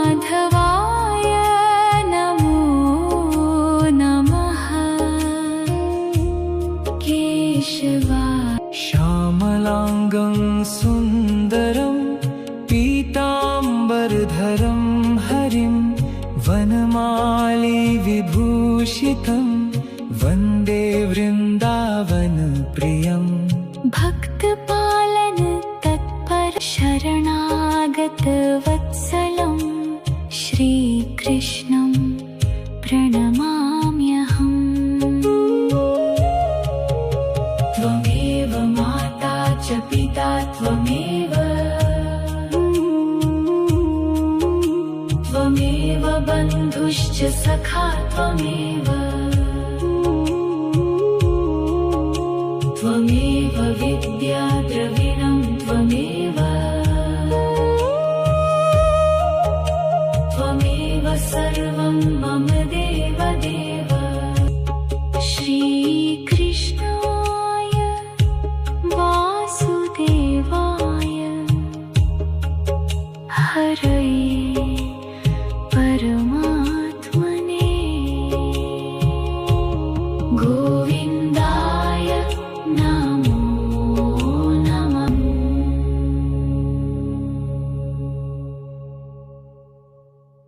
माधवाय नमो नमः। केशवा श्यामलांगं सुन्दरं पीताम्बरधरं हरिं वनमाली विभूषितं वन्दे वृन्दावनप्रियम्। भक्तपालन तत्पर शरणागत वत्सलं श्रीकृष्णं प्रणमाम्यहम्। त्वमेव माता च पिता त्वमेव बन्धुश्च सखा त्वमेव विद्या द्रविणं त्वमेव सर्वं मम देव देव।